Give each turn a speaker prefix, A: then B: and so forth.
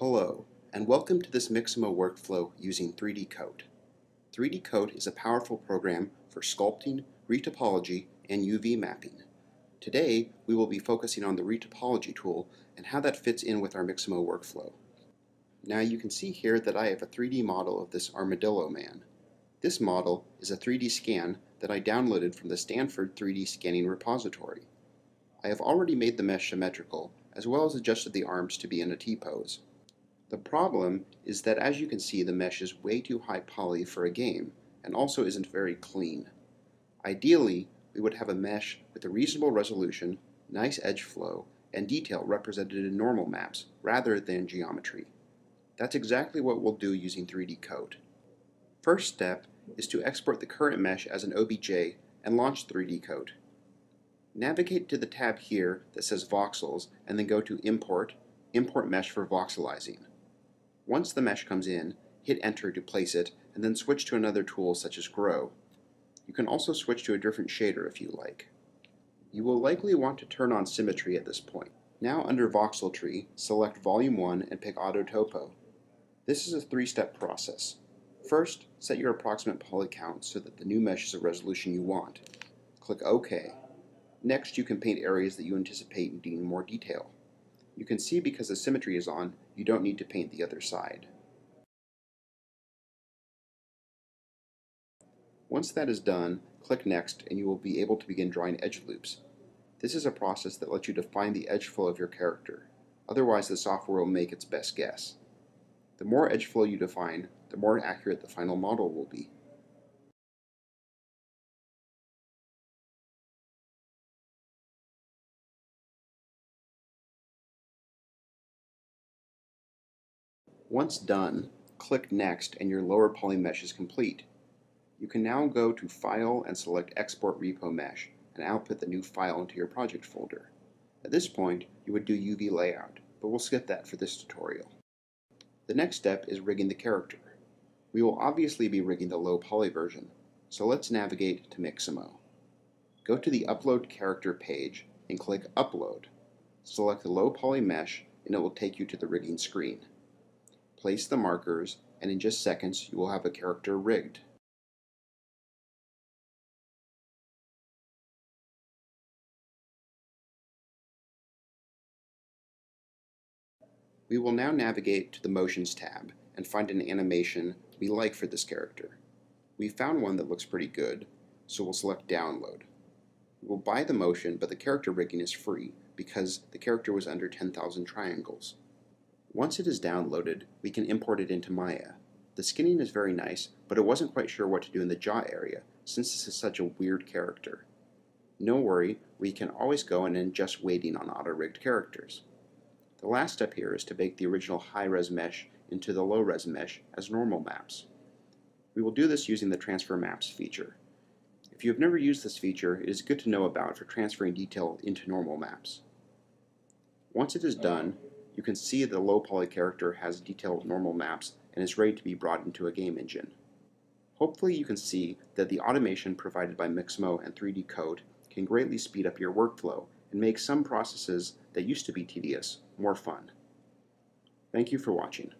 A: Hello, and welcome to this Mixamo workflow using 3D-Coat. 3D-Coat is a powerful program for sculpting, retopology, and UV mapping. Today, we will be focusing on the retopology tool and how that fits in with our Mixamo workflow. Now you can see here that I have a 3D model of this armadillo man. This model is a 3D scan that I downloaded from the Stanford 3D scanning repository. I have already made the mesh symmetrical, as well as adjusted the arms to be in a T-pose. The problem is that, as you can see, the mesh is way too high poly for a game and also isn't very clean. Ideally, we would have a mesh with a reasonable resolution, nice edge flow, and detail represented in normal maps rather than geometry. That's exactly what we'll do using 3D-Coat. First step is to export the current mesh as an OBJ and launch 3D-Coat. Navigate to the tab here that says Voxels and then go to Import Mesh for voxelizing. Once the mesh comes in, hit Enter to place it, and then switch to another tool such as Grow. You can also switch to a different shader if you like. You will likely want to turn on symmetry at this point. Now under Voxel Tree, select Volume 1 and pick Auto Topo. This is a three-step process. First, set your approximate poly count so that the new mesh is a resolution you want. Click OK. Next, you can paint areas that you anticipate needing more detail. You can see because the symmetry is on, you don't need to paint the other side. Once that is done, click Next and you will be able to begin drawing edge loops. This is a process that lets you define the edge flow of your character. Otherwise, the software will make its best guess. The more edge flow you define, the more accurate the final model will be. Once done, click Next and your lower poly mesh is complete. You can now go to File and select Export Repo Mesh and output the new file into your project folder. At this point, you would do UV layout, but we'll skip that for this tutorial. The next step is rigging the character. We will obviously be rigging the low poly version, so let's navigate to Mixamo. Go to the Upload Character page and click Upload. Select the low poly mesh and it will take you to the rigging screen. Place the markers, and in just seconds you will have a character rigged. We will now navigate to the Motions tab and find an animation we like for this character. We found one that looks pretty good, so we'll select Download. We will buy the motion, but the character rigging is free because the character was under 10,000 triangles. Once it is downloaded, we can import it into Maya. The skinning is very nice, but it wasn't quite sure what to do in the jaw area since this is such a weird character. No worry, we can always go and adjust weighting on auto-rigged characters. The last step here is to bake the original high-res mesh into the low-res mesh as normal maps. We will do this using the Transfer Maps feature. If you have never used this feature, it is good to know about for transferring detail into normal maps. Once it is done, you can see the low poly character has detailed normal maps and is ready to be brought into a game engine. Hopefully you can see that the automation provided by Mixamo and 3D-Coat can greatly speed up your workflow and make some processes that used to be tedious more fun. Thank you for watching.